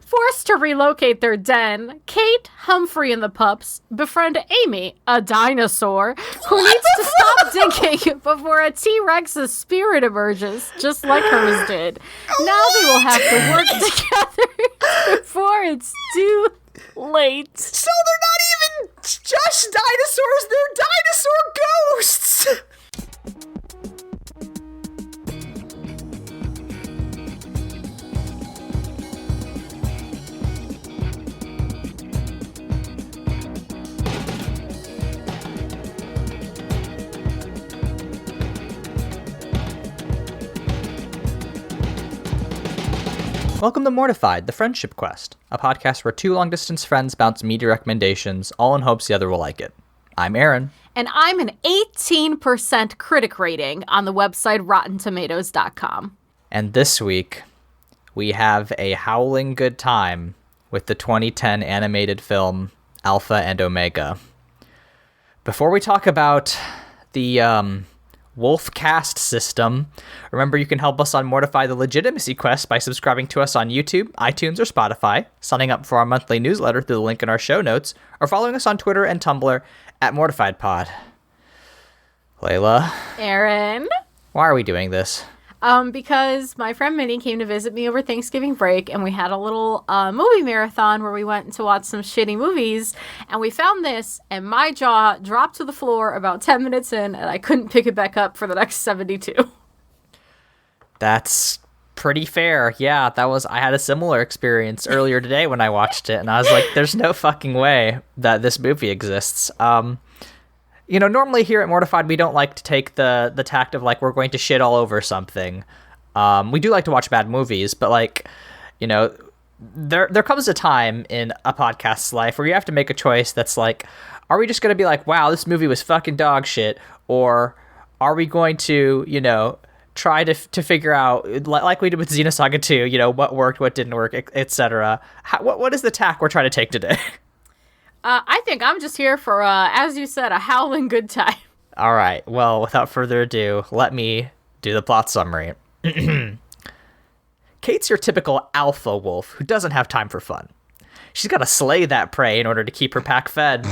Forced to relocate their den, Kate, Humphrey, and the pups befriend Amy, a dinosaur, who needs to stop digging before a T-Rex's spirit emerges, just like hers did. Now they will have to work together before it's too late. So they're not even just dinosaurs, they're dinosaur ghosts! Welcome to Mortified, the Friendship Quest, a podcast where two long-distance friends bounce media recommendations, all in hopes the other will like it. I'm Aaron. And I'm an 18% critic rating on the website RottenTomatoes.com. And this week, we have a howling good time with the 2010 animated film Alpha and Omega. Before we talk about the Wolf Cast system, remember you can help us on Mortify the Legitimacy Quest by subscribing to us on YouTube, iTunes, or Spotify, signing up for our monthly newsletter through the link in our show notes, or following us on Twitter and Tumblr at MortifiedPod. Leyla. Aaron. Why are we doing this? Because my friend Minnie came to visit me over Thanksgiving break, and we had a little movie marathon where we went to watch some shitty movies, and we found this, and my jaw dropped to the floor about 10 minutes in, and I couldn't pick it back up for the next 72. That's pretty fair. Yeah, I had a similar experience earlier today when I watched it, and I was like, there's no fucking way that this movie exists. Normally here at Mortified, we don't like to take the tact of, like, we're going to shit all over something. We do like to watch bad movies, but, there comes a time in a podcast's life where you have to make a choice that's like, are we just going to be like, wow, this movie was fucking dog shit, or are we going to, try to figure out, like we did with Xenosaga 2, what worked, what didn't work, etc. What is the tack we're trying to take today? I think I'm just here for, as you said, a howling good time. All right. Well, without further ado, let me do the plot summary. Kate's your typical alpha wolf who doesn't have time for fun. She's got to slay that prey in order to keep her pack fed.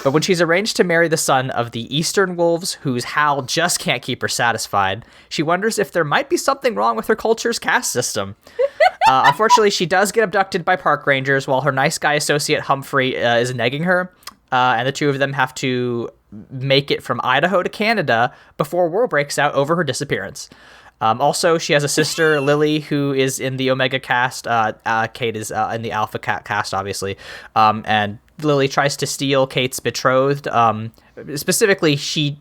But when she's arranged to marry the son of the Eastern wolves, whose howl just can't keep her satisfied, she wonders if there might be something wrong with her culture's caste system. Unfortunately, she does get abducted by park rangers while her nice guy associate Humphrey is negging her, and the two of them have to make it from Idaho to Canada before war breaks out over her disappearance. Also, she has a sister, Lily, who is in the Omega cast. Kate is in the Alpha cast, obviously. And Lily tries to steal Kate's betrothed. Specifically, she,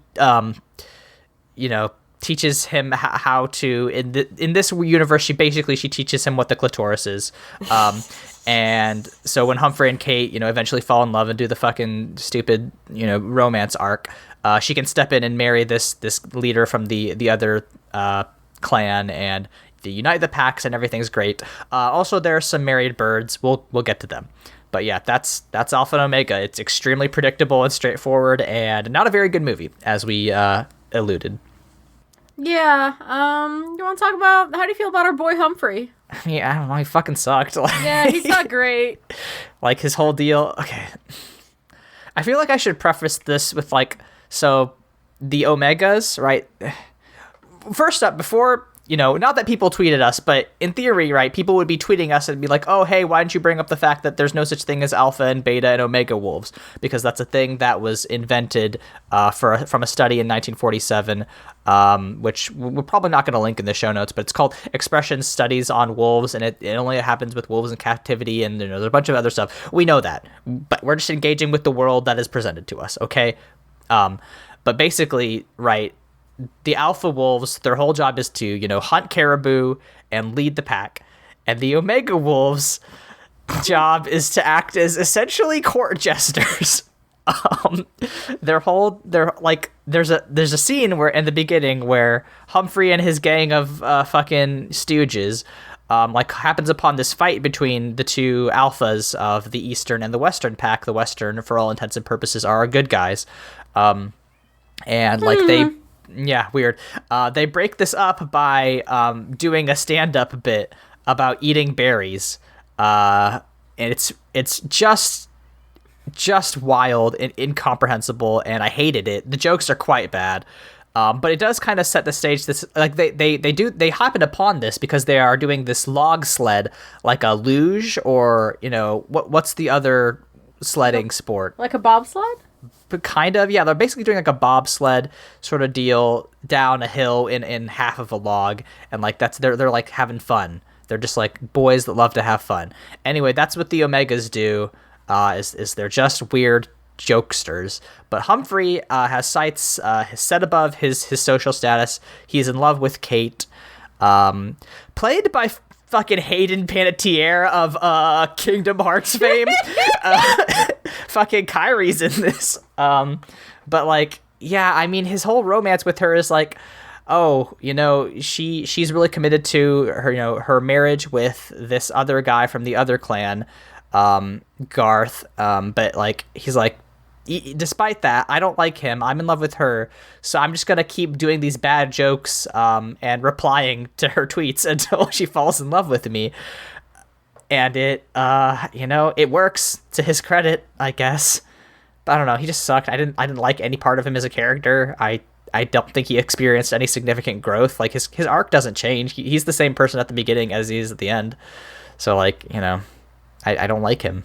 teaches him how to, in this universe, she teaches him what the clitoris is. And so when Humphrey and Kate, eventually fall in love and do the fucking stupid, romance arc, she can step in and marry this leader from the other clan, and they unite the packs, and everything's great. Also, there are some married birds. We'll get to them. But yeah, that's Alpha and Omega. It's extremely predictable and straightforward, and not a very good movie, as we alluded. Yeah, you want to talk about, how do you feel about our boy Humphrey? Yeah, I don't know, he fucking sucked. Yeah, he's not great. Like, his whole deal, okay. I feel like I should preface this with, so, the Omegas, right? First up, before, not that people tweeted us, but in theory, right, people would be tweeting us and be like, oh, hey, why didn't you bring up the fact that there's no such thing as alpha and beta and omega wolves? Because that's a thing that was invented from a study in 1947, which we're probably not going to link in the show notes, but it's called Expression Studies on Wolves, and it only happens with wolves in captivity, and there's a bunch of other stuff. We know that, but we're just engaging with the world that is presented to us, okay? But basically, right, the alpha wolves, their whole job is to, hunt caribou and lead the pack. And the omega wolves' job is to act as essentially court jesters. There's a scene where in the beginning where Humphrey and his gang of fucking stooges happens upon this fight between the two alphas of the Eastern and the Western pack. The Western, for all intents and purposes, are our good guys. Weird. They break this up by doing a stand-up bit about eating berries. and it's just wild and incomprehensible, and I hated it. The jokes are quite bad. But it does kind of set the stage. This like they happen upon this because they are doing this log sled, like a luge, or what's the other sledding sport? Like a bobsled? But kind of, yeah. They're basically doing like a bobsled sort of deal down a hill in half of a log, and like they're like having fun. They're just like boys that love to have fun. Anyway, that's what the Omegas do. Is they're just weird jokesters, but Humphrey has sights set above his social status. He's in love with Kate, played by fucking Hayden Panettiere of Kingdom Hearts fame. Fucking Kyrie's in this, but like, yeah, I mean, his whole romance with her is like, oh, she's really committed to her, her marriage with this other guy from the other clan, Garth, but like, he's like, despite that, I don't like him. I'm in love with her, so I'm just gonna keep doing these bad jokes and replying to her tweets until she falls in love with me. And it works to his credit, I guess. But I don't know. He just sucked. I didn't like any part of him as a character. I don't think he experienced any significant growth. Like his arc doesn't change. He's the same person at the beginning as he is at the end. So like, I don't like him.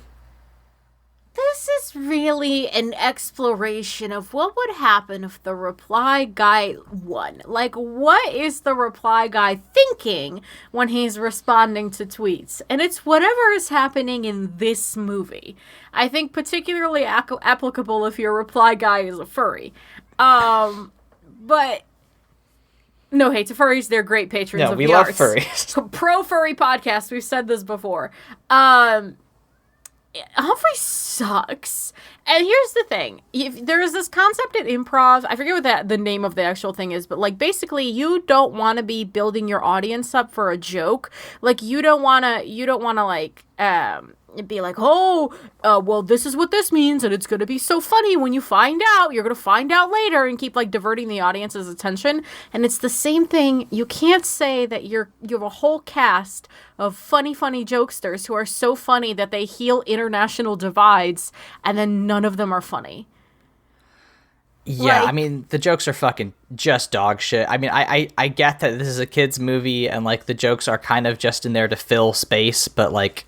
This is really an exploration of what would happen if the reply guy won. Like, what is the reply guy thinking when he's responding to tweets? And it's whatever is happening in this movie. I think particularly applicable if your reply guy is a furry. But no hate to furries, they're great patrons of the arts. We love furries. Pro furry podcast, we've said this before. Humphrey sucks. And here's the thing. There is this concept in improv. I forget what the name of the actual thing is, but like basically you don't want to be building your audience up for a joke. Like you don't want to like be like, well, this is what this means, and it's going to be so funny when you find out. You're going to find out later, and keep like diverting the audience's attention. And it's the same thing. You can't say that you have a whole cast of funny jokesters who are so funny that they heal international divides, and then none of them are funny. Yeah, like, I mean, the jokes are fucking just dog shit. I mean, I get that this is a kid's movie, and like the jokes are kind of just in there to fill space, but like,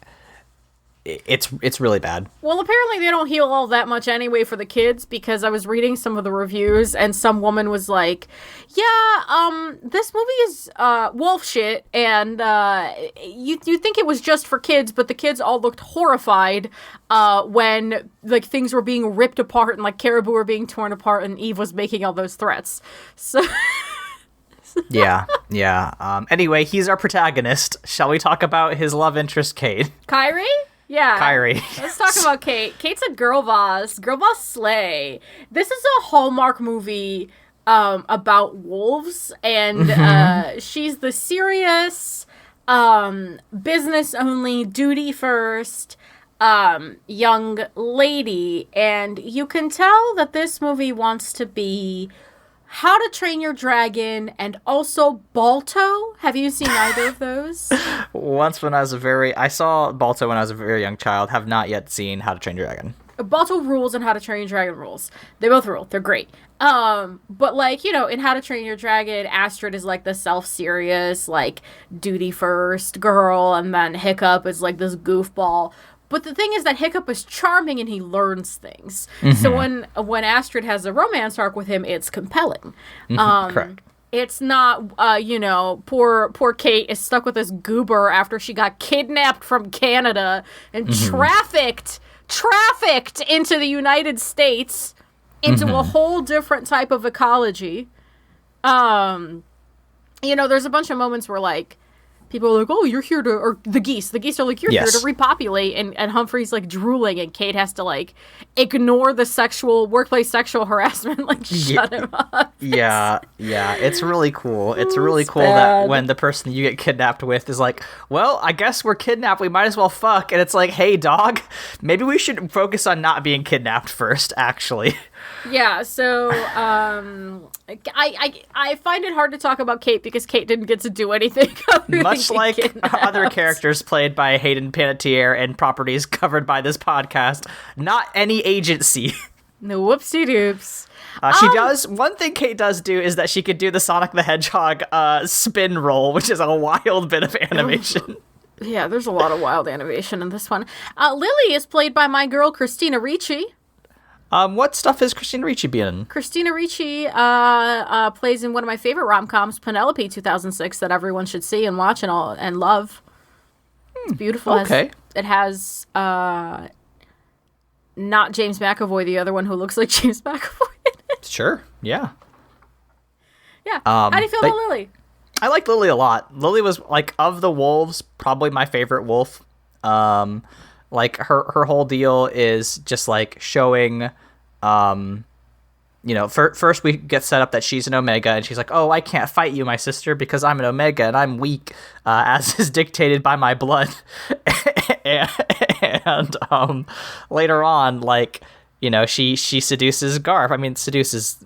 it's really bad. Well, apparently they don't heal all that much anyway for the kids, because I was reading some of the reviews and some woman was like, yeah, this movie is wolf shit, and you think it was just for kids, but the kids all looked horrified when like things were being ripped apart and like caribou were being torn apart and Eve was making all those threats. So yeah. Anyway, he's our protagonist. Shall we talk about his love interest, Kate? Kyrie? Yeah. Kyrie. Let's talk about Kate. Kate's a girl boss slay. This is a Hallmark movie about wolves, and she's the serious, business only, duty first, young lady, and you can tell that this movie wants to be How to Train Your Dragon and also Balto. Have you seen either of those? I saw Balto when I was a very young child. Have not yet seen How to Train Your Dragon. Balto rules and How to Train Your Dragon rules. They both rule. They're great. But like, in How to Train Your Dragon, Astrid is like the self-serious, like duty first girl, and then Hiccup is like this goofball. But the thing is that Hiccup is charming and he learns things. Mm-hmm. So when Astrid has a romance arc with him, it's compelling. Correct. It's not, poor Kate is stuck with this goober after she got kidnapped from Canada and trafficked into the United States into a whole different type of ecology. There's a bunch of moments where like people are like, oh, you're here to, or the geese are like, you're here to repopulate, and Humphrey's like drooling, and Kate has to like ignore the workplace sexual harassment, like shut him up. Yeah, it's really cool. It's really cool that when the person you get kidnapped with is like, well, I guess we're kidnapped, we might as well fuck, and it's like, hey dog, maybe we should focus on not being kidnapped first, actually. Yeah, so I find it hard to talk about Kate because Kate didn't get to do anything other Much than like kidnapped. other characters played by Hayden Panettiere and properties covered by this podcast, not any agency. No whoopsie doops. She does. One thing Kate does do is that she could do the Sonic the Hedgehog spin roll, which is a wild bit of animation. Yeah, there's a lot of wild animation in this one. Lily is played by my girl Christina Ricci. What stuff is Christina Ricci being in? Christina Ricci plays in one of my favorite rom-coms, Penelope 2006, that everyone should see and watch and love. It's beautiful. Okay. It has not James McAvoy, the other one who looks like James McAvoy in it. Sure, yeah. Yeah. How do you feel about Lily? I like Lily a lot. Lily was, like, of the wolves, probably my favorite wolf. Like, her whole deal is just, like, showing, first we get set up that she's an Omega, and she's like, oh, I can't fight you, my sister, because I'm an Omega, and I'm weak, as is dictated by my blood. and later on, like, she seduces Garth. I mean, seduces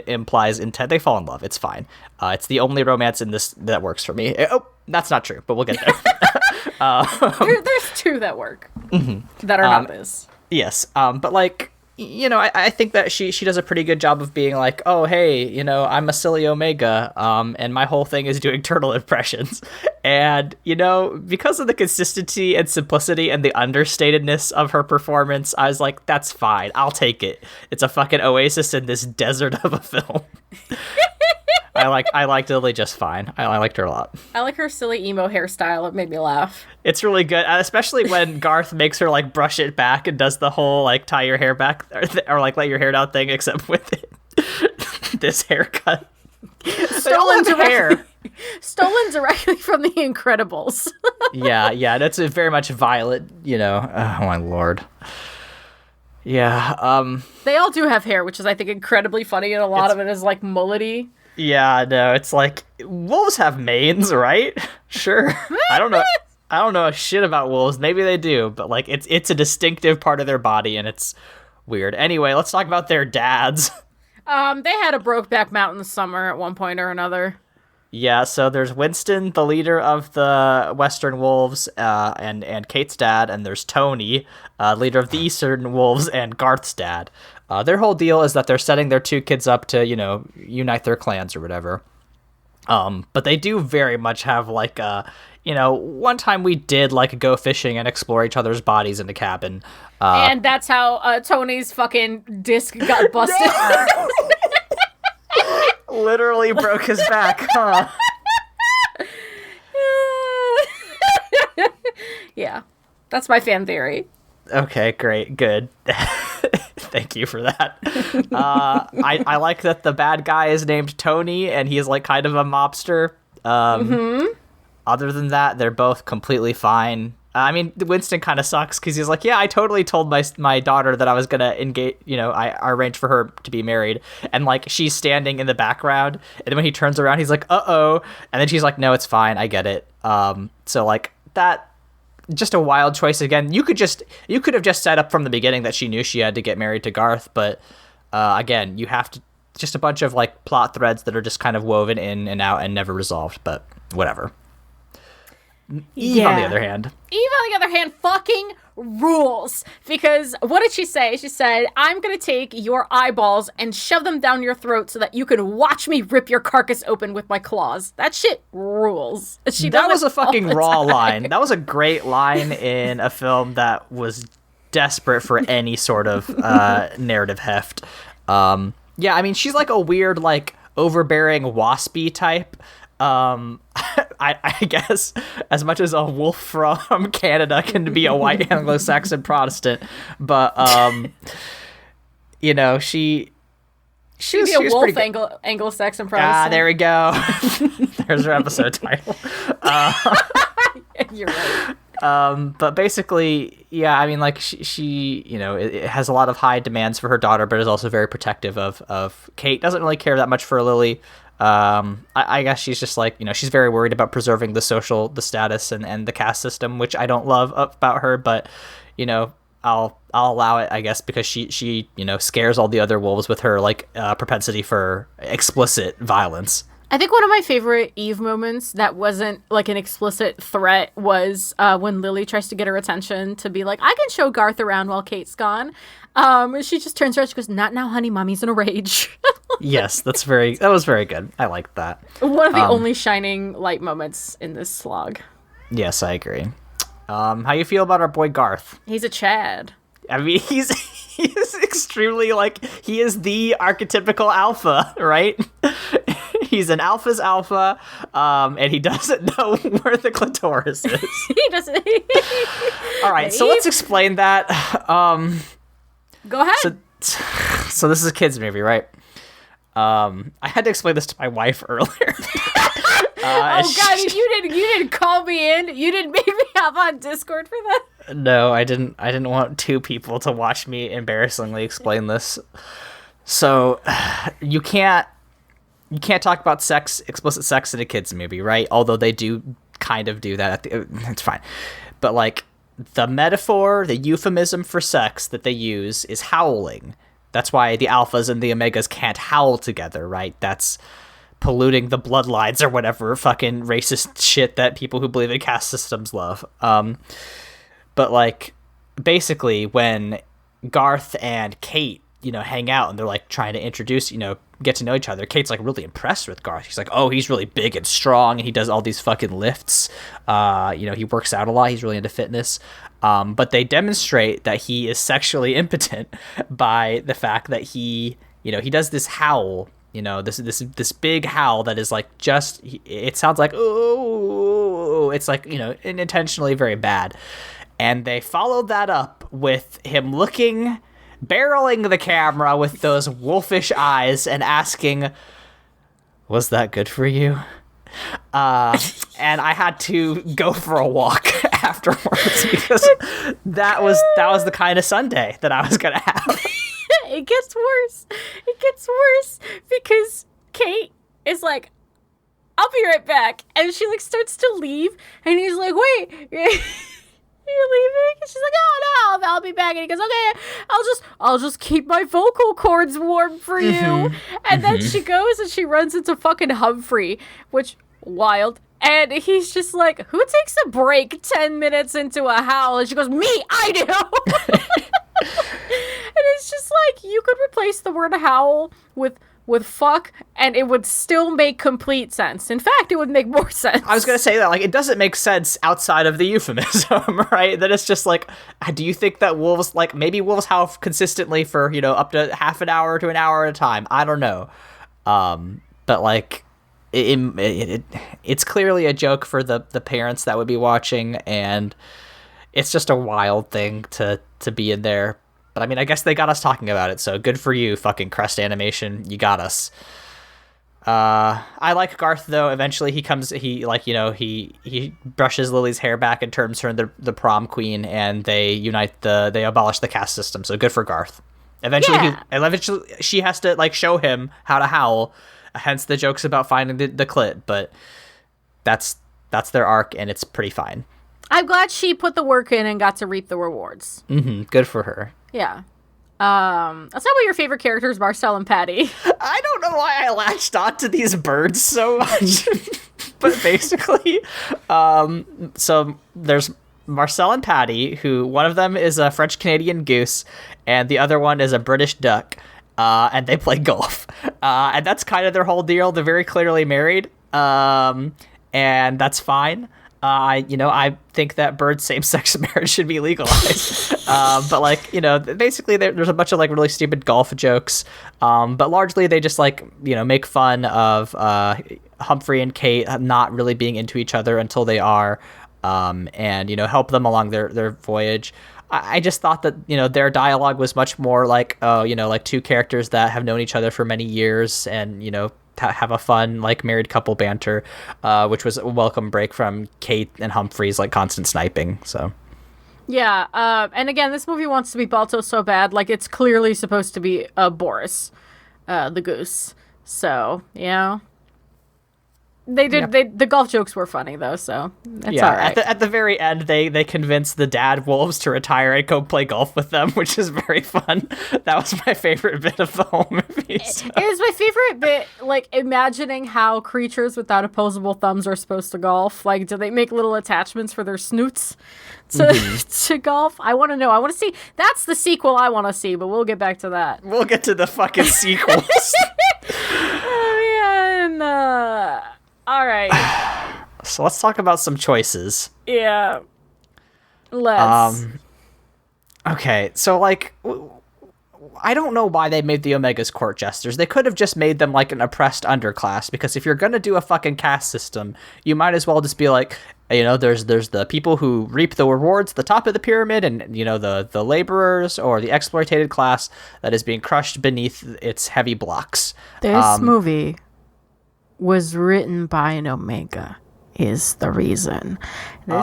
implies intent. They fall in love. It's fine. It's the only romance in this that works for me. Oh, that's not true, but we'll get there. There's two that work that are not this. Yes, but like, I think that she does a pretty good job of being like, oh, hey, I'm a silly Omega, and my whole thing is doing turtle impressions. And, because of the consistency and simplicity and the understatedness of her performance, I was like, that's fine. I'll take it. It's a fucking oasis in this desert of a film. I liked Lily just fine. I liked her a lot. I like her silly emo hairstyle. It made me laugh. It's really good, especially when Garth makes her like brush it back and does the whole like tie your hair back or like let your hair down thing, except with this haircut. Stolen directly from The Incredibles. yeah, that's a very much Violet. Oh my lord. Yeah. They all do have hair, which is I think incredibly funny, and a lot of it is like mullety. Yeah, no, it's like wolves have manes, right? Sure. I don't know a shit about wolves. Maybe they do, but like it's a distinctive part of their body, and it's weird. Anyway, let's talk about their dads. They had a Brokeback Mountain summer at one point or another. Yeah, so there's Winston, the leader of the Western Wolves, and Kate's dad, and there's Tony, leader of the Eastern Wolves, and Garth's dad. Their whole deal is that they're setting their two kids up to, unite their clans or whatever. But they do very much have, like, one time we did, like, go fishing and explore each other's bodies in the cabin. And that's how Tony's fucking disc got busted. Literally broke his back, huh? Yeah, that's my fan theory. Okay, great, good. Thank you for that. I like that the bad guy is named Tony, and he's like kind of a mobster. Other than that, they're both completely fine. I mean, Winston kind of sucks because he's like, yeah, I totally told my daughter that I was gonna engage. I arranged for her to be married, and like she's standing in the background, and then when he turns around, he's like, uh-oh, and then she's like, no, it's fine, I get it. So like that. Just a wild choice again. You could have just set up from the beginning that she knew she had to get married to Garth, but again, you have to just a bunch of like plot threads that are just kind of woven in and out and never resolved, but whatever. Eve, on the other hand, fucking rules. Because what did she say? She said, I'm going to take your eyeballs and shove them down your throat so that you can watch me rip your carcass open with my claws. That shit rules. That was a fucking raw line. That was a great line in a film that was desperate for any sort of narrative heft. Yeah, I mean, she's like a weird, like, overbearing waspy type. I guess as much as a wolf from Canada can be a white Anglo-Saxon Protestant, but she was a wolf Anglo-Saxon Protestant. Ah, there we go. There's her episode title. You're right. But basically, yeah, I mean, like she it has a lot of high demands for her daughter, but is also very protective of Kate. Doesn't really care that much for Lily. I guess she's just like, she's very worried about preserving the status and the caste system, which I don't love about her, but, I'll allow it, I guess, because she scares all the other wolves with her like propensity for explicit violence. I think one of my favorite Eve moments that wasn't like an explicit threat was when Lily tries to get her attention to be like, I can show Garth around while Kate's gone. She just turns around, she goes, not now, honey, mommy's in a rage. Yes, that was very good. I liked that. One of the only shining light moments in this slog. Yes, I agree. How you feel about our boy Garth? He's a Chad. I mean, he is extremely, like, he is the archetypical alpha, right? He's an alpha's alpha, and he doesn't know where the clitoris is. He doesn't. All right, so let's explain that. Go ahead. So this is a kid's movie, right? I had to explain this to my wife earlier. Oh God, you didn't call me in. You didn't make me hop on Discord for that. No, I didn't want two people to watch me embarrassingly explain this. So you can't talk about explicit sex in a kids movie, right? Although they do kind of do that. It's fine. But like the metaphor, the euphemism for sex that they use is howling. That's why the alphas and the omegas can't howl together, right? That's polluting the bloodlines or whatever fucking racist shit that people who believe in caste systems love. But like basically when Garth and Kate, hang out and they're like trying to introduce, get to know each other, Kate's like really impressed with Garth. She's like, oh, he's really big and strong and he does all these fucking lifts. He works out a lot. He's really into fitness. But they demonstrate that he is sexually impotent by the fact that he does this howl, this big howl that is like it sounds like, oh, it's like, intentionally very bad. And they followed that up with him barreling the camera with those wolfish eyes and asking, was that good for you? And I had to go for a walk afterwards because that was the kind of Sunday that I was going to have. It gets worse. It gets worse because Kate is like, I'll be right back. And she like starts to leave and he's like, wait, you're leaving? And she's like, oh no, I'll be back. And he goes, okay, I'll just keep my vocal cords warm for you. Mm-hmm. And then she goes and she runs into fucking Humphrey, which wild. And he's just like, who takes a break 10 minutes into a howl? And she goes, me, I do. And it's just like, you could replace the word howl with fuck and it would still make complete sense. In fact, it would make more sense. I was going to say that, like, it doesn't make sense outside of the euphemism, right? That it's just like, do you think that wolves, like, maybe wolves howl consistently for, up to half an hour to an hour at a time? I don't know. But, like, it's clearly a joke for the parents that would be watching, and it's just a wild thing to be in there. But I mean, I guess they got us talking about it, so good for you, fucking Crest Animation. You got us. I like Garth though. Eventually he brushes Lily's hair back and turns her into the prom queen, and they they abolish the caste system. So good for Garth. Eventually she has to like show him how to howl, hence the jokes about finding the clit, but that's their arc and it's pretty fine. I'm glad she put the work in and got to reap the rewards. Mm-hmm. Good for her. Yeah. Let's talk about your favorite characters, Marcel and Patty. I don't know why I latched onto these birds so much. But basically, so there's Marcel and Patty, who one of them is a French-Canadian goose, and the other one is a British duck, and they play golf. And that's kind of their whole deal. They're very clearly married, and that's fine. I think that bird same-sex marriage should be legalized. But like, basically there's a bunch of like really stupid golf jokes. But largely they just like, make fun of Humphrey and Kate not really being into each other until they are, and, help them along their voyage. I just thought that, their dialogue was much more like, like two characters that have known each other for many years and, have a fun like married couple banter, which was a welcome break from Kate and Humphrey's like constant sniping. So yeah, and again, this movie wants to be Balto so bad, like it's clearly supposed to be Boris, the goose. So They did. Yep. The golf jokes were funny though, so it's all right. At the very end, they convinced the dad wolves to retire and go play golf with them, which is very fun. That was my favorite bit of the whole movie. So. It was my favorite bit, like imagining how creatures without opposable thumbs are supposed to golf. Like, do they make little attachments for their snoots to golf? I want to know. I want to see. That's the sequel I want to see, but we'll get back to that. We'll get to the fucking sequels. Oh yeah, and all right. So let's talk about some choices. Yeah. Let's. Okay, so like, I don't know why they made the Omegas court jesters. They could have just made them like an oppressed underclass, because if you're gonna do a fucking caste system, you might as well just be like, you know, there's the people who reap the rewards at the top of the pyramid, and you know, the laborers or the exploited class that is being crushed beneath its heavy blocks. This movie was written by an Omega, is the reason. This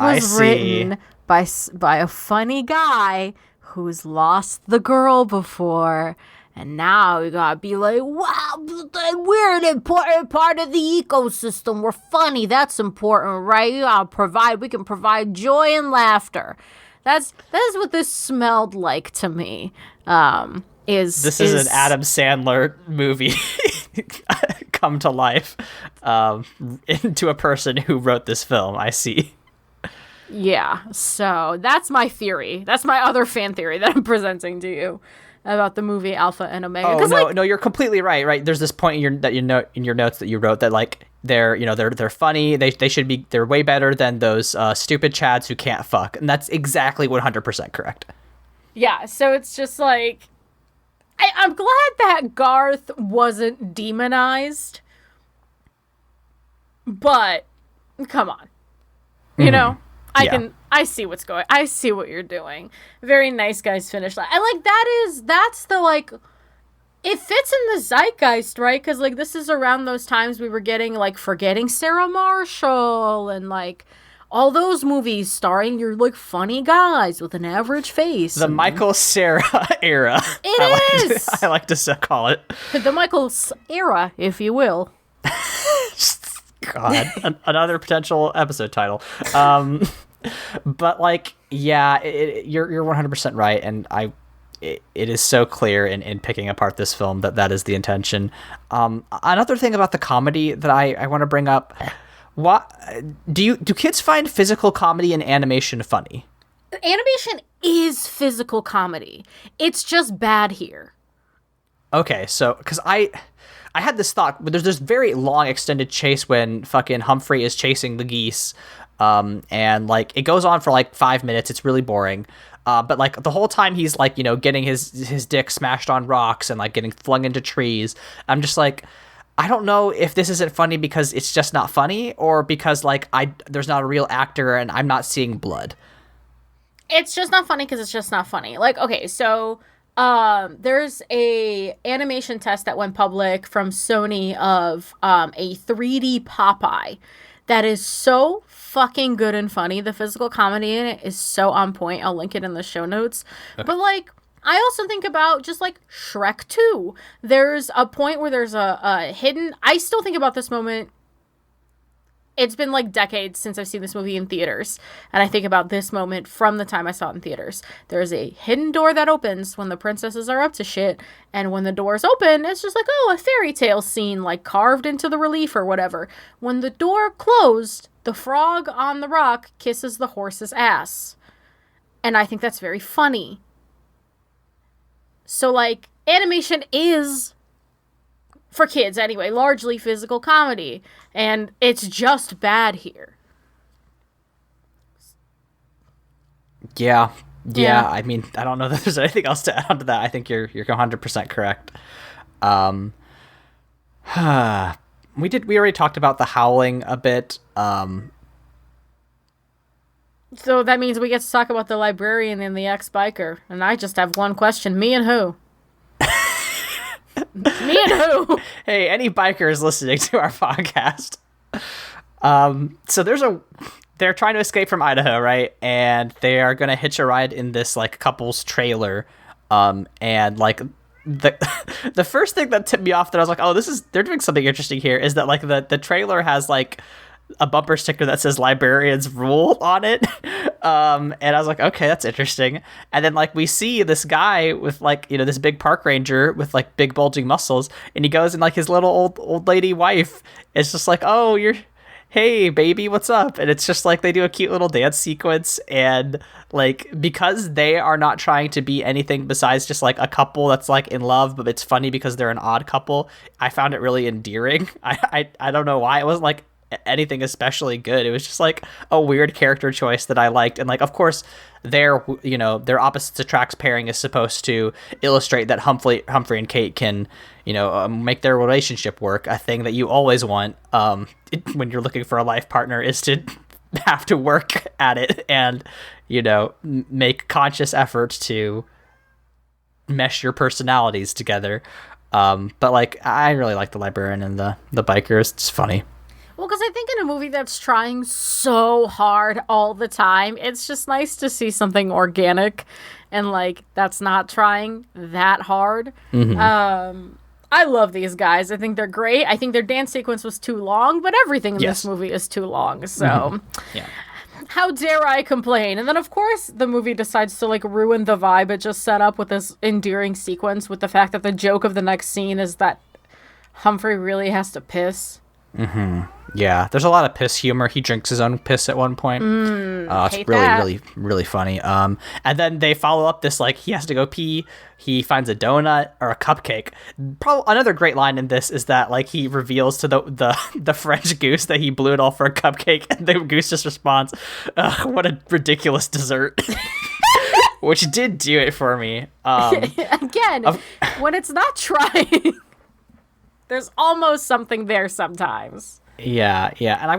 was written by a funny guy who's lost the girl before, and now you gotta be like, wow, we're an important part of the ecosystem. We're funny. That's important, right? We can provide joy and laughter. That is what this smelled like to me. This is an Adam Sandler movie come to life into a person who wrote this film. I see. Yeah, so that's my theory. That's my other fan theory that I'm presenting to you about the movie Alpha and Omega. Oh no, you're completely right. Right, there's this point in your notes that you wrote that like they're funny. They're way better than those stupid chads who can't fuck, and that's exactly 100% correct. Yeah, so it's just like. I'm glad that Garth wasn't demonized, but come on, you know, I see what's going. I see what you're doing. Very nice guys finish line. And like that's the like, it fits in the zeitgeist, right? Because like this is around those times we were getting like Forgetting Sarah Marshall and like. All those movies starring your like funny guys with an average face. The Michael Cera era. I like to call it. The Michael era, if you will. God, another potential episode title. But like, yeah, you're 100% right, and it is so clear in picking apart this film that is the intention. Another thing about the comedy that I want to bring up. What do kids find physical comedy and animation funny? Animation is physical comedy. It's just bad here. Okay, so because I had this thought, but there's this very long extended chase when fucking Humphrey is chasing the geese, and like it goes on for like 5 minutes. It's really boring. But like the whole time he's like, you know, getting his dick smashed on rocks and like getting flung into trees. I'm just like. I don't know if this isn't funny because it's just not funny, or because like there's not a real actor and I'm not seeing blood. It's just not funny because it's just not funny. Like, okay, so there's a animation test that went public from Sony of a 3D Popeye that is so fucking good and funny. The physical comedy in it is so on point. I'll link it in the show notes. Okay. But like. I also think about just like Shrek 2. There's a point where there's a hidden... I still think about this moment. It's been like decades since I've seen this movie in theaters. And I think about this moment from the time I saw it in theaters. There's a hidden door that opens when the princesses are up to shit. And when the doors open, it's just like, oh, a fairy tale scene like carved into the relief or whatever. When the door closed, the frog on the rock kisses the horse's ass. And I think that's very funny. So, like, animation is, for kids anyway, largely physical comedy. And it's just bad here. Yeah. I mean, I don't know that there's anything else to add on to that. I think you're 100% correct. We already talked about the howling a bit. So that means we get to talk about the librarian and the ex-biker. And I just have one question. Me and who? Me and who? Hey, any bikers listening to our podcast. So they're trying to escape from Idaho, right? And they are going to hitch a ride in this like couple's trailer. And like the the first thing that tipped me off that I was like, oh, they're doing something interesting here, is that like the trailer has like a bumper sticker that says librarians rule on it. And I was like, okay, that's interesting. And then like we see this guy with like, you know, this big park ranger with like big bulging muscles, and he goes and like his little old lady wife is just like, oh, hey baby, what's up? And it's just like they do a cute little dance sequence, and like because they are not trying to be anything besides just like a couple that's like in love, but it's funny because they're an odd couple, I found it really endearing. I don't know why. It wasn't like anything especially good. It was just like a weird character choice that I liked. And like, of course, their opposites attracts pairing is supposed to illustrate that Humphrey and Kate can, make their relationship work. A thing that you always want when you're looking for a life partner is to have to work at it and, make conscious efforts to mesh your personalities together. But like, I really like the librarian and the bikers. It's funny. Well, because I think in a movie that's trying so hard all the time, it's just nice to see something organic and, like, that's not trying that hard. Mm-hmm. I love these guys. I think they're great. I think their dance sequence was too long, but everything in this movie is too long. So, how dare I complain? And then, of course, the movie decides to, like, ruin the vibe it just set up with this endearing sequence with the fact that the joke of the next scene is that Humphrey really has to piss. Mm-hmm. Yeah, there's a lot of piss humor. He drinks his own piss at one point. It's really, really funny. And then they follow up this, like, he has to go pee. He finds a donut or a cupcake. Probably another great line in this is that, like, he reveals to the French goose that he blew it all for a cupcake, and the goose just responds, "What a ridiculous dessert." Which did do it for me. Again, when it's not trying, there's almost something there sometimes. Yeah, and I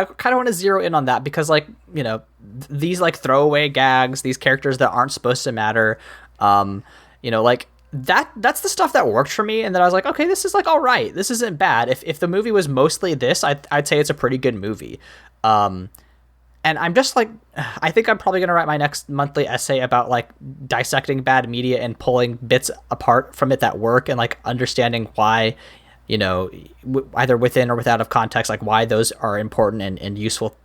kind of want to zero in on that because, like, these like throwaway gags, these characters that aren't supposed to matter, like that's the stuff that worked for me, and then I was like, okay, this is like all right, this isn't bad. If the movie was mostly this, I'd say it's a pretty good movie. And I'm just like, I think I'm probably gonna write my next monthly essay about like dissecting bad media and pulling bits apart from it that work and like understanding why. Either within or without of context, like why those are important and useful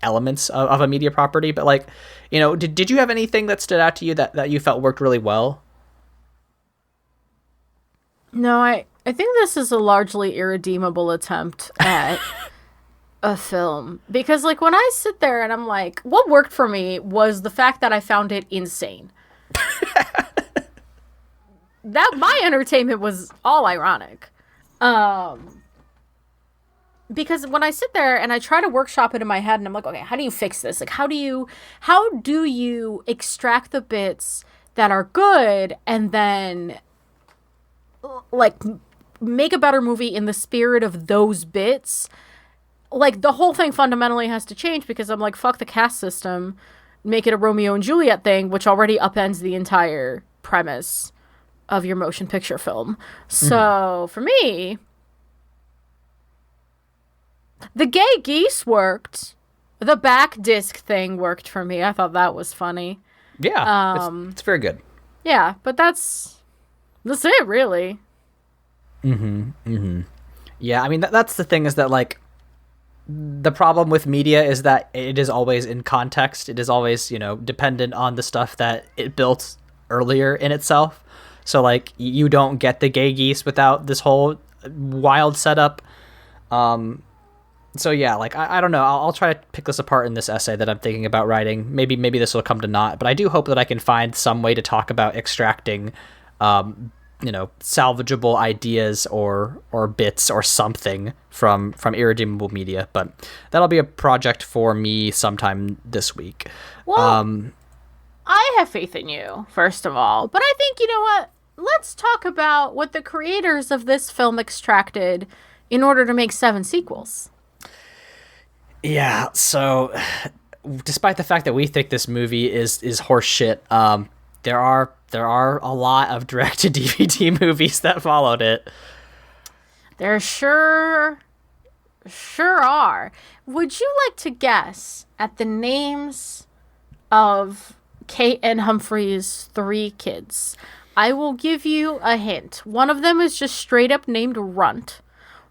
elements of a media property. But like, did you have anything that stood out to you that you felt worked really well? No, I think this is a largely irredeemable attempt at a film. Because like when I sit there and I'm like, what worked for me was the fact that I found it insane. That my entertainment was all ironic. Because when I sit there and I try to workshop it in my head and I'm like, okay, how do you fix this? Like, how do you extract the bits that are good and then like make a better movie in the spirit of those bits? Like the whole thing fundamentally has to change because I'm like, fuck the caste system, make it a Romeo and Juliet thing, which already upends the entire premise of your motion picture film. So for me, the gay geese worked. The back disc thing worked for me. I thought that was funny. Yeah, it's very good. Yeah, but that's it, really. Yeah, I mean that's the thing is that like the problem with media is that it is always in context. It is always dependent on the stuff that it built earlier in itself. So, like, you don't get the gay geese without this whole wild setup. So, yeah, like, I don't know. I'll try to pick this apart in this essay that I'm thinking about writing. Maybe this will come to naught. But I do hope that I can find some way to talk about extracting, salvageable ideas or bits or something from irredeemable media. But that'll be a project for me sometime this week. Well, I have faith in you, first of all. But I think, you know what? Let's talk about what the creators of this film extracted in order to make 7 sequels. Yeah, so despite the fact that we think this movie is horseshit, there are a lot of direct-to-DVD movies that followed it. There sure are. Would you like to guess at the names of Kate and Humphrey's 3 kids? I will give you a hint. One of them is just straight up named Runt.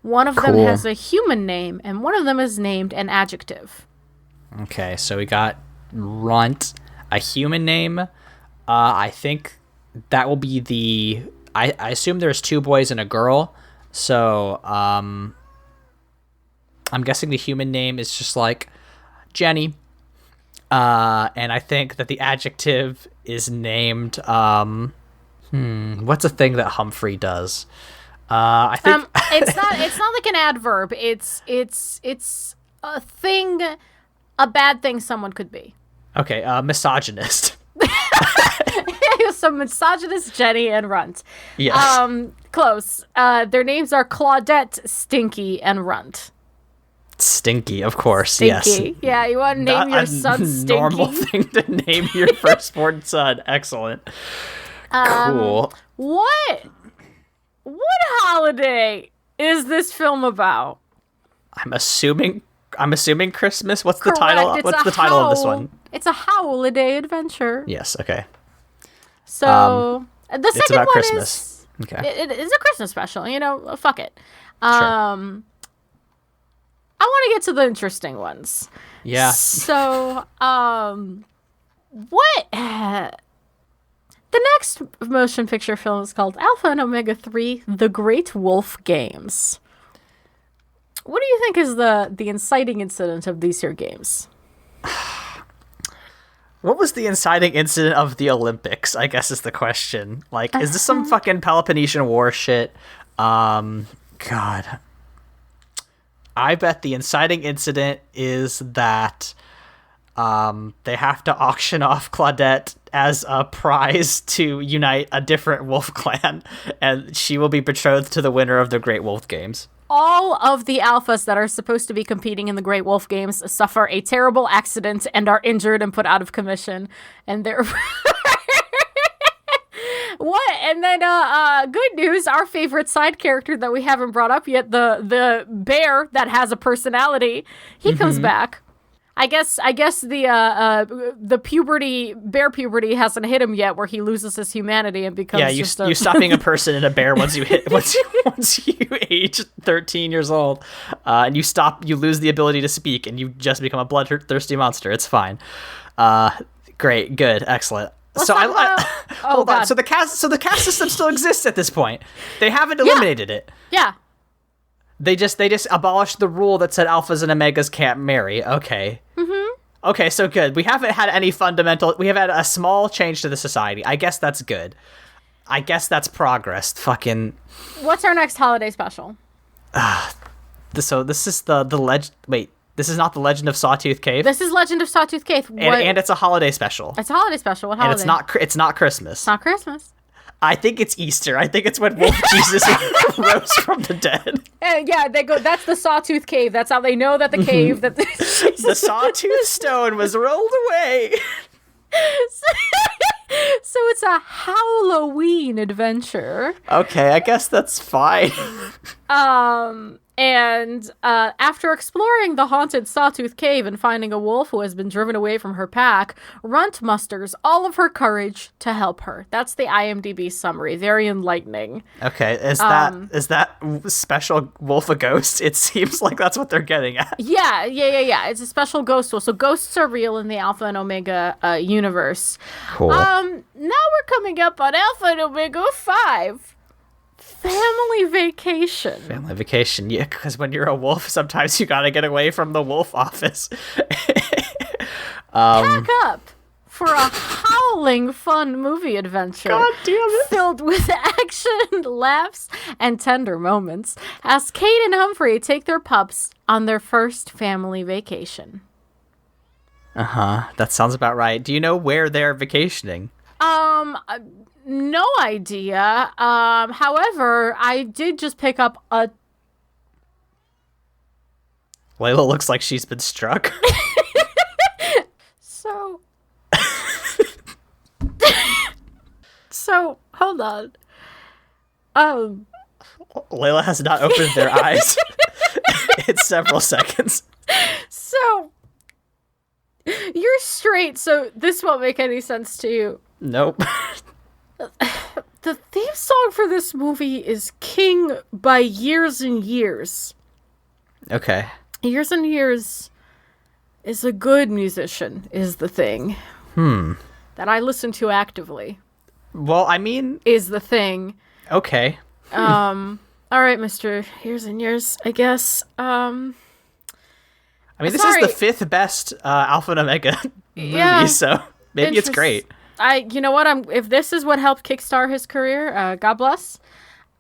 One of them Cool. has a human name, and one of them is named an adjective. Okay, so we got Runt, a human name. I think that will be the... I assume there's 2 boys and a girl, so I'm guessing the human name is just like Jenny. And I think that the adjective is named... what's a thing that Humphrey does? I think... it's not like an adverb. It's a thing, a bad thing someone could be. Okay, misogynist. So misogynist, Jenny, and Runt. Yes. Close. Their names are Claudette, Stinky, and Runt. Stinky, of course. Stinky. Yes. Yeah, you want to name your son Stinky? Normal thing to name your firstborn son. Excellent. Cool. What holiday is this film about? I'm assuming Christmas. What's Correct. the title? What's the title of this one? It's a holiday adventure. Yes. Okay. So the second it's about one Christmas. is Okay. it is a Christmas special. Fuck it. Sure. I want to get to the interesting ones. Yeah. So, what? The next motion picture film is called Alpha and Omega 3: The Great Wolf Games. What do you think is the inciting incident of these here games? What was the inciting incident of the Olympics? I guess is the question. Like, is this some fucking Peloponnesian War shit? God. I bet the inciting incident is that they have to auction off Claudette as a prize to unite a different wolf clan, and she will be betrothed to the winner of the Great Wolf Games. All of the alphas that are supposed to be competing in the Great Wolf Games suffer a terrible accident and are injured and put out of commission, and they're... What? And then, good news, our favorite side character that we haven't brought up yet, the bear that has a personality, he comes back. I guess the bear puberty hasn't hit him yet, where he loses his humanity and becomes you stop being a person and a bear once you age 13 years old, and you lose the ability to speak, and you just become a bloodthirsty monster. It's fine. Great, good, excellent. Hold on. So the caste system still exists at this point. They haven't eliminated it. Yeah. They just abolished the rule that said alphas and omegas can't marry. Okay. Okay, so good. We haven't had any fundamental... We have had a small change to the society. I guess that's good. I guess that's progress. Fucking... What's our next holiday special? So this is the legend... Wait, this is not the Legend of Sawtooth Cave? This is Legend of Sawtooth Cave. And it's a holiday special. It's a holiday special. What holiday? And it's not Christmas. It's not Christmas. I think it's Easter. I think it's when Wolf Jesus rose from the dead. Yeah, they go. That's the Sawtooth Cave. That's how they know that the cave that the Sawtooth Stone was rolled away. So it's a Halloween adventure. Okay, I guess that's fine. And after exploring the haunted Sawtooth Cave and finding a wolf who has been driven away from her pack, Runt musters all of her courage to help her. That's the IMDb summary. Very enlightening. Okay, is that special wolf a ghost? It seems like that's what they're getting at. Yeah. It's a special ghost wolf. So ghosts are real in the Alpha and Omega universe. Cool. Now we're coming up on Alpha and Omega 5. Family vacation. Family vacation, yeah, because when you're a wolf, sometimes you gotta get away from the wolf office. Pack up for a howling fun movie adventure. God damn it. Filled with action, laughs, and tender moments as Kate and Humphrey take their pups on their first family vacation. That sounds about right. Do you know where they're vacationing? No idea. However, I did just pick up a... Leyla looks like she's been struck. So... So, hold on. Leyla has not opened their eyes in several seconds. So... You're straight, so this won't make any sense to you. Nope. The theme song for this movie is King by Years and Years. Okay. Years and Years is a good musician, is the thing. That I listen to actively. Well, I mean... Is the thing. Okay. All right, Mr. Years and Years, I guess. I mean, this is the 5th best Alpha and Omega movie, so maybe it's great. You know what? If this is what helped kickstart his career, God bless.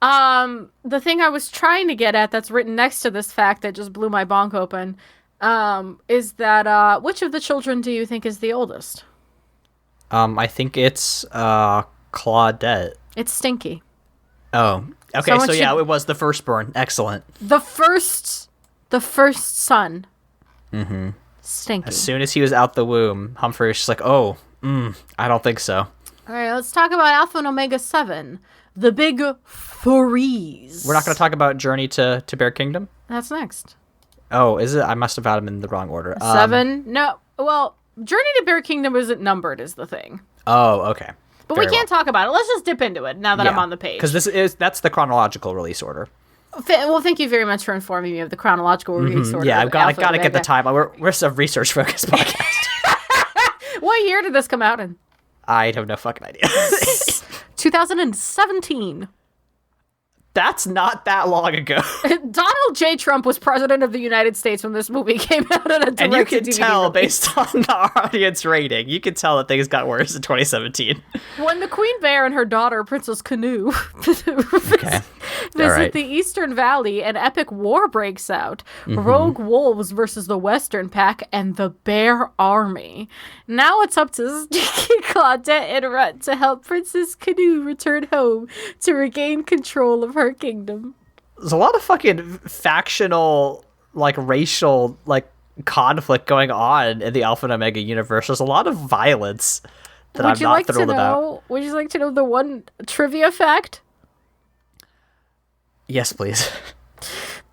The thing I was trying to get at that's written next to this fact that just blew my bonk open, is that which of the children do you think is the oldest? I think it's Claudette. It's Stinky. Oh, okay. So yeah, it was the firstborn. Excellent. The first son. Mm-hmm. Stinky. As soon as he was out the womb, Humphrey was just like, "Oh, I don't think so." All right, let's talk about Alpha and Omega 7, the big freeze. We're not going to talk about Journey to Bear Kingdom. That's next. Oh, is it? I must have had them in the wrong order. 7? No. Well, Journey to Bear Kingdom isn't numbered, is the thing. Oh, okay. But we can't talk about it. Let's just dip into it now that I'm on the page. Because that's the chronological release order. Well, thank you very much for informing me of the chronological release order. Yeah, I've got to get the time. We're a research-focused podcast. What year did this come out in? I have no fucking idea. 2017. That's not that long ago. Donald J. Trump was president of the United States when this movie came out on a direct-to-DVD And you can tell, release. based on the audience rating, you can tell that things got worse in 2017. When the Queen Bear and her daughter, Princess Canoe, Okay. visit the Eastern Valley, an epic war breaks out. Rogue wolves versus the Western Pack and the Bear Army. Now it's up to Claudette and Rut to help Princess Canoe return home to regain control of her kingdom. There's a lot of fucking factional, racial, conflict going on in the Alpha and Omega universe. There's a lot of violence that I'm not thrilled about. Would you like to know the one trivia fact? Yes, please.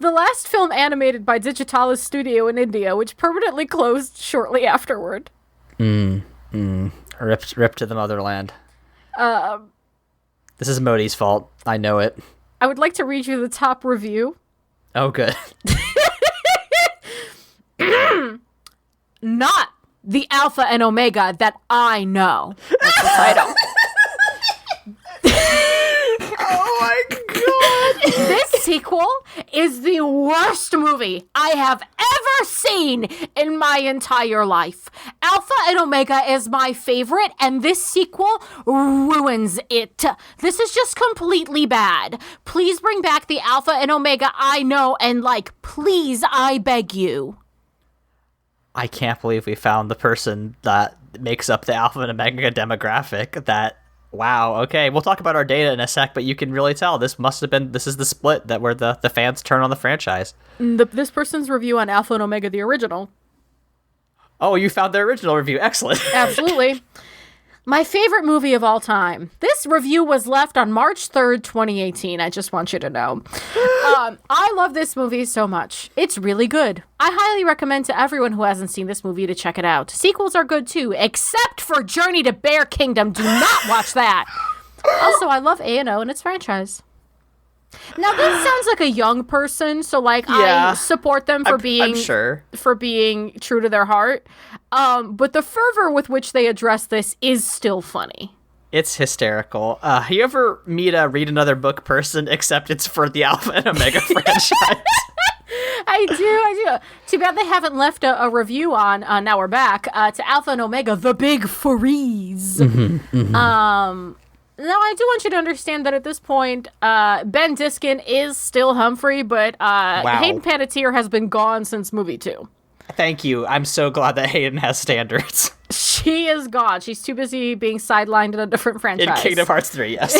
The last film animated by Digitalis Studio in India, which permanently closed shortly afterward. Rip to the motherland. This is Modi's fault. I know it. I would like to read you the top review. Oh, good. Not the Alpha and Omega that I know. That's the title. Oh my god. This sequel is the worst movie I have ever seen in my entire life. Alpha and Omega is my favorite, and this sequel ruins it. This is just completely bad. Please bring back the Alpha and Omega I know, and please, I beg you. I can't believe we found the person that makes up the Alpha and Omega demographic that... Wow, okay, we'll talk about our data in a sec, but you can really tell this is the split where the fans turn on the franchise. This person's review on Alpha and Omega, the original. Oh, you found the original review. Excellent. Absolutely. My favorite movie of all time. This review was left on March 3rd, 2018. I just want you to know. I love this movie so much. It's really good. I highly recommend to everyone who hasn't seen this movie to check it out. Sequels are good too, except for Journey to Bear Kingdom. Do not watch that. Also, I love A&O and its franchise. Now, this sounds like a young person, so I support them for being true to their heart. But the fervor with which they address this is still funny. It's hysterical. You ever meet a read another book person, except it's for the Alpha and Omega franchise? I do. Too bad they haven't left a review on, now we're back, to Alpha and Omega, the big freeze. Now, I do want you to understand that at this point, Ben Diskin is still Humphrey, but Hayden Panettiere has been gone since movie 2. Thank you. I'm so glad that Hayden has standards. She is gone. She's too busy being sidelined in a different franchise. In Kingdom Hearts 3, yes.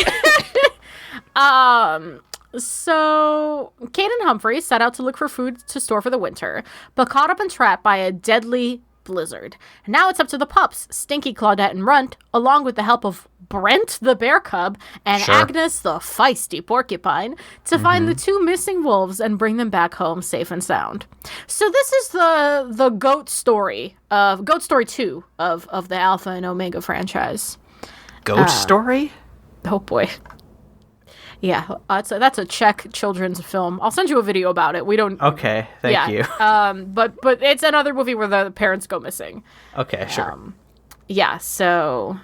So, Kate and Humphrey set out to look for food to store for the winter, but caught up and trapped by a deadly blizzard. And now it's up to the pups, Stinky, Claudette, and Runt, along with the help of Brent the bear cub and Agnes the feisty porcupine, to find the two missing wolves and bring them back home safe and sound. So this is the goat story 2 of the Alpha and Omega franchise. Goat story? Oh boy. Yeah, that's a Czech children's film. I'll send you a video about it. We don't. Okay, thank you. But it's another movie where the parents go missing. Okay, sure. Yeah, so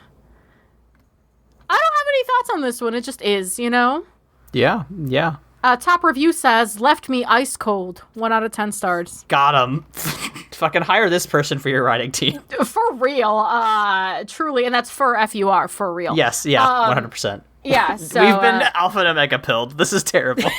I don't have any thoughts on this one. It just is, you know. Yeah. Top review says left me ice cold. 1 out of 10 stars. Got him. Fucking hire this person for your writing team. For real, truly, and that's for FUR, for real. Yes, yeah, 100%. Yeah, so we've been alpha and omega pilled. This is terrible.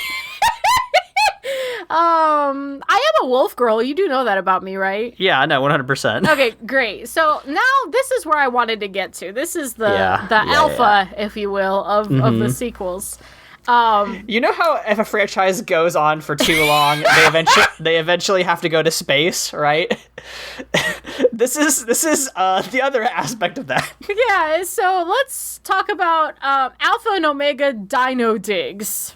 I am a wolf girl. You do know that about me, right? Yeah, no, 100%. Okay, great. So now this is where I wanted to get to. This is the alpha, if you will, of the sequels. You know how if a franchise goes on for too long, they eventually have to go to space, right? This is the other aspect of that. Yeah, so let's talk about Alpha and Omega Dino digs.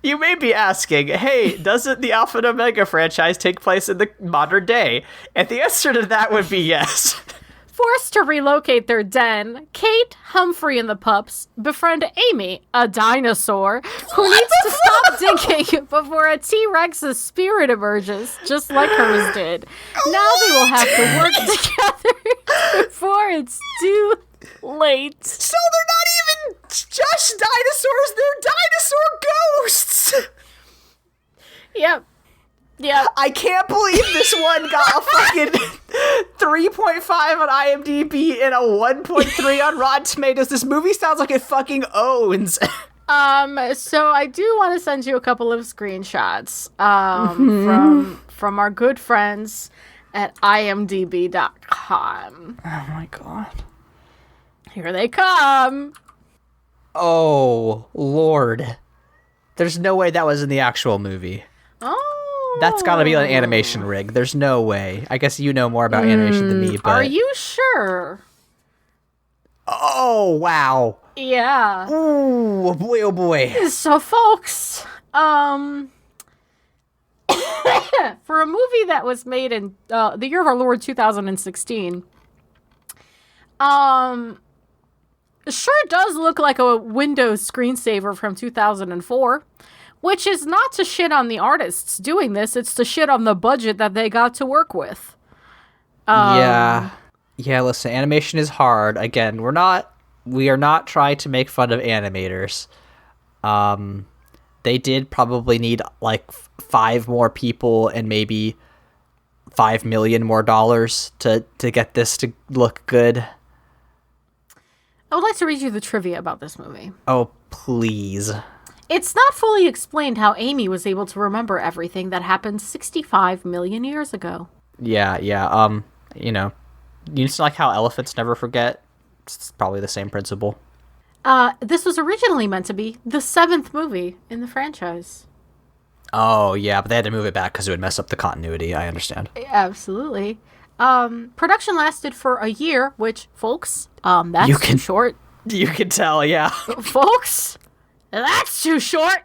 You may be asking, hey, doesn't the Alpha and Omega franchise take place in the modern day? And the answer to that would be yes. Forced to relocate their den, Kate, Humphrey, and the pups befriend Amy, a dinosaur, who needs to stop digging before a T-Rex's spirit emerges, just like hers did. Now they will have to work together before it's too late. So they're not even just dinosaurs, they're dinosaur ghosts! Yep. I can't believe this one got a fucking 3.5 on IMDb and a 1.3 on Rotten Tomatoes. This movie sounds like it fucking owns. So I do want to send you a couple of screenshots from our good friends at imdb.com. Oh my god. Here they come. Oh, Lord. There's no way that was in the actual movie. Oh. That's gotta be an animation rig. There's no way. I guess you know more about animation than me, but... Are you sure? Oh, wow. Yeah. Ooh, boy, oh boy. So, folks, for a movie that was made in the year of our Lord 2016, sure does look like a Windows screensaver from 2004. Which is not to shit on the artists doing this, it's to shit on the budget that they got to work with. Yeah, listen, animation is hard. Again, we are not trying to make fun of animators. They did probably need like 5 more people and maybe $5 million more to get this to look good. I would like to read you the trivia about this movie. Oh, please. It's not fully explained how Amy was able to remember everything that happened 65 million years ago. Yeah. You know, it's like how elephants never forget. It's probably the same principle. This was originally meant to be the 7th movie in the franchise. Oh, yeah, but they had to move it back because it would mess up the continuity. I understand. Absolutely. Production lasted for a year, which, folks, that's too short. You can tell, yeah. Folks... That's too short.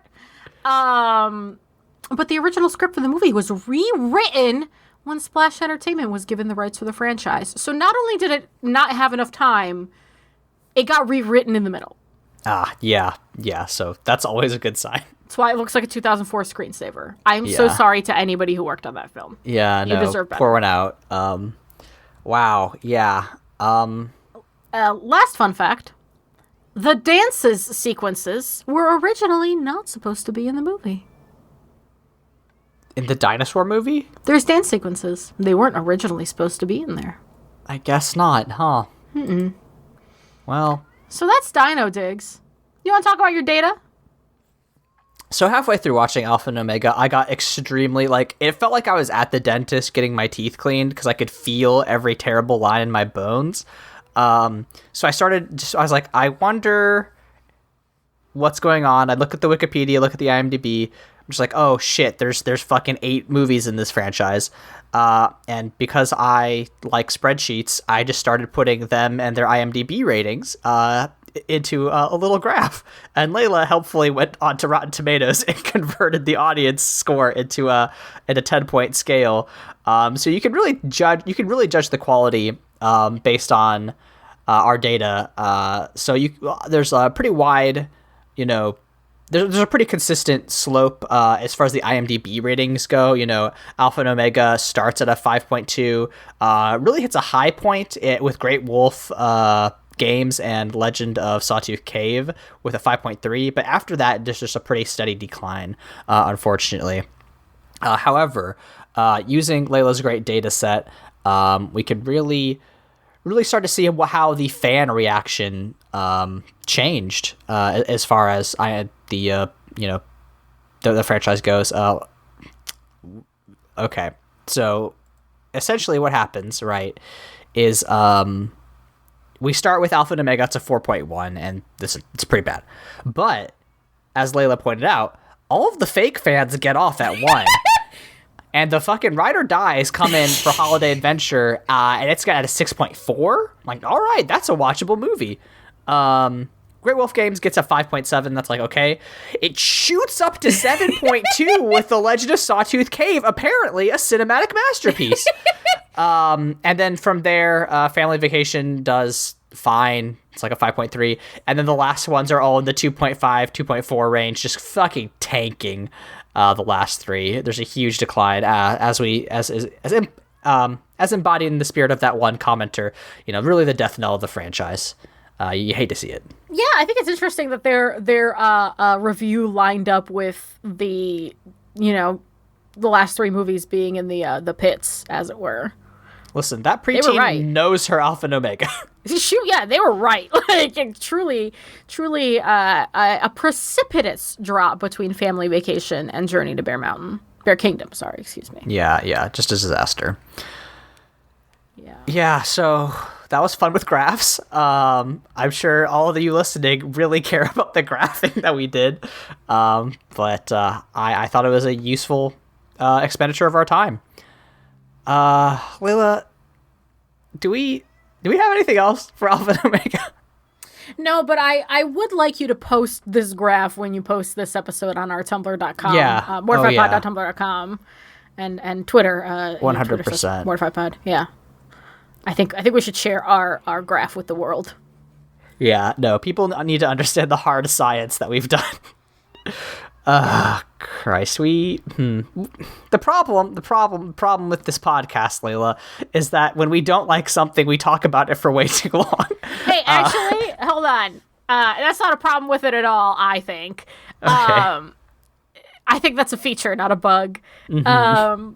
But the original script for the movie was rewritten when Splash Entertainment was given the rights for the franchise. So not only did it not have enough time, it got rewritten in the middle. Yeah. So that's always a good sign. That's why it looks like a 2004 screensaver. I'm so sorry to anybody who worked on that film. Yeah, you deserve better. Pour one out. Wow. Yeah. Last fun fact. The dances sequences were originally not supposed to be in the movie. In the dinosaur movie? There's dance sequences. They weren't originally supposed to be in there. I guess not, huh? Well. So that's Dino Digs. You want to talk about your data? So halfway through watching Alpha and Omega, I got extremely, it felt like I was at the dentist getting my teeth cleaned because I could feel every terrible line in my bones. So I was like, I wonder what's going on. I look at the Wikipedia, look at the IMDb. I'm just like, oh shit, there's fucking 8 movies in this franchise. And because I like spreadsheets, I just started putting them and their IMDb ratings, into a little graph. And Leyla helpfully went onto Rotten Tomatoes and converted the audience score into a 10-point scale. So you can really judge the quality based on our data. So there's a pretty wide, there's a pretty consistent slope as far as the IMDb ratings go. Alpha and Omega starts at a 5.2, really hits a high point with Great Wolf Games and Legend of Sawtooth Cave with a 5.3, but after that, there's just a pretty steady decline, unfortunately. However, using Leyla's great data set, we could really start to see how the fan reaction changed as far as the franchise goes. Okay, so essentially what happens, right, is we start with Alpha and Omega. It's a 4.1, and it's pretty bad. But as Leyla pointed out, all of the fake fans get off at 1. And the fucking Ride or Dies come in for Holiday Adventure, and it's got a 6.4. I'm like, all right, that's a watchable movie. Great Wolf Games gets a 5.7. That's like, okay. It shoots up to 7.2 with The Legend of Sawtooth Cave, apparently a cinematic masterpiece. And then from there, Family Vacation does fine. It's like a 5.3. And then the last ones are all in the 2.5, 2.4 range, just fucking tanking the last 3. There's a huge decline as embodied in the spirit of that one commenter, really the death knell of the franchise. You hate to see it. Yeah, I think it's interesting that their review lined up with the last 3 movies being in the pits, as it were. Listen, that preteen knows her Alpha and Omega. Shoot, yeah, they were right. Like, truly, a precipitous drop between Family Vacation and Journey to Bear Kingdom. Sorry, excuse me. Yeah, just a disaster. Yeah. So that was fun with graphs. I'm sure all of you listening really care about the graphing that we did. But I thought it was a useful expenditure of our time. Leyla, do we have anything else for Alpha and Omega? No, but I would like you to post this graph when you post this episode on our tumblr.com. Yeah. Mortifiedpod.tumblr.com and Twitter. 100%. Mortifiedpod. Yeah. I think we should share our graph with the world. Yeah, no, people need to understand the hard science that we've done. Christ, the problem with this podcast, Leyla, is that when we don't like something, we talk about it for way too long. Hey, actually, hold on. That's not a problem with it at all, I think. Okay. I think that's a feature, not a bug. Mm-hmm.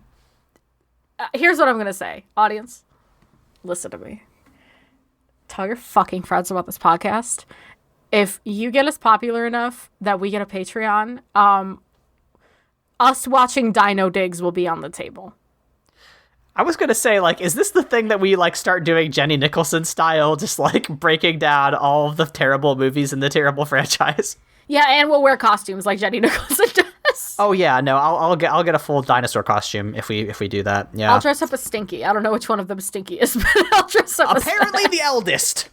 Here's what I'm going to say. Audience, listen to me. Tell your fucking friends about this podcast. If you get us popular enough that we get a Patreon, us watching Dino Digs will be on the table. I was going to say, is this the thing that we, start doing Jenny Nicholson style, just, breaking down all of the terrible movies in the terrible franchise? Yeah, and we'll wear costumes like Jenny Nicholson does. Oh, yeah, no, I'll get a full dinosaur costume if we do that, yeah. I'll dress up as Stinky. I don't know which one of them Stinky is, but I'll dress up apparently the eldest.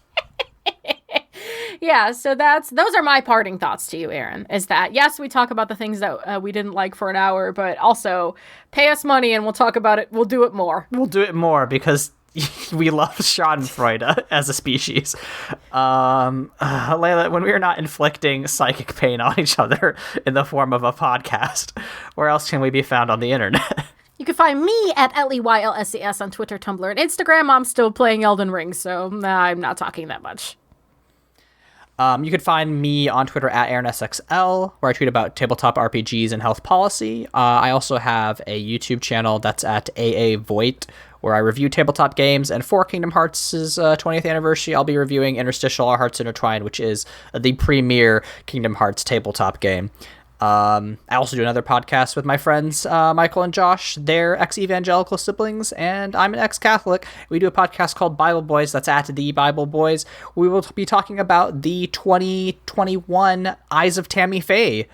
Yeah, so those are my parting thoughts to you, Aaron, is that, yes, we talk about the things that we didn't like for an hour, but also pay us money and we'll talk about it. We'll do it more. We'll do it more because we love Schadenfreude as a species. Leyla, when we are not inflicting psychic pain on each other in the form of a podcast, where else can we be found on the internet? You can find me at LEYLSCS on Twitter, Tumblr, and Instagram. I'm still playing Elden Ring, so I'm not talking that much. You can find me on Twitter at AaronSXL, where I tweet about tabletop RPGs and health policy. I also have a YouTube channel that's at AA Voigt, where I review tabletop games. And for Kingdom Hearts' 20th anniversary, I'll be reviewing Interstitial Our Hearts Intertwined, which is the premier Kingdom Hearts tabletop game. I also do another podcast with my friends, Michael and Josh. They're ex-evangelical siblings, and I'm an ex-Catholic. We do a podcast called Bible Boys. That's at The Bible Boys. We will be talking about the 2021 Eyes of Tammy Faye,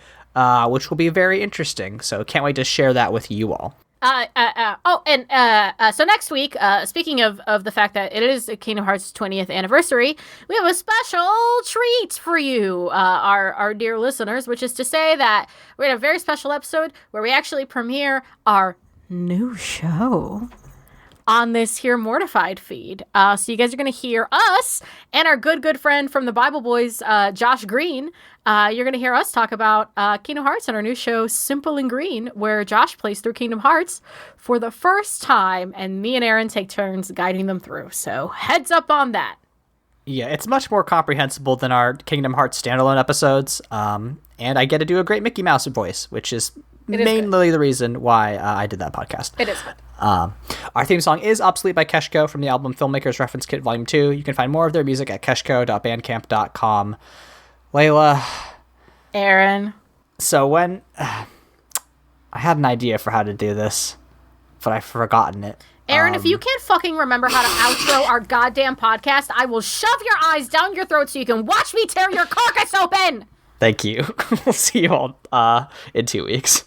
which will be very interesting. So can't wait to share that with you all. So next week, speaking of the fact that it is Kingdom Hearts' 20th anniversary, we have a special treat for you, our dear listeners, which is to say that we're going to have a very special episode where we actually premiere our new show. on this here Mortified feed. So you guys are going to hear us and our good friend from the Bible Boys, Josh Green. You're going to hear us talk about Kingdom Hearts and our new show, Simple and Green, where Josh plays through Kingdom Hearts for the first time, and me and Aaron take turns guiding them through. So heads up on that. Yeah, it's much more comprehensible than our Kingdom Hearts standalone episodes. And I get to do a great Mickey Mouse voice, which is mainly the reason why I did that podcast. It is good. Our theme song is Obsolete by Keshko from the album Filmmakers Reference Kit Volume 2. You can find more of their music at keshko.bandcamp.com. Leyla. Aaron. So when... I had an idea for how to do this, but I've forgotten it. Aaron, if you can't fucking remember how to outro our goddamn podcast, I will shove your eyes down your throat so you can watch me tear your carcass open! Thank you. We'll see you all in 2 weeks.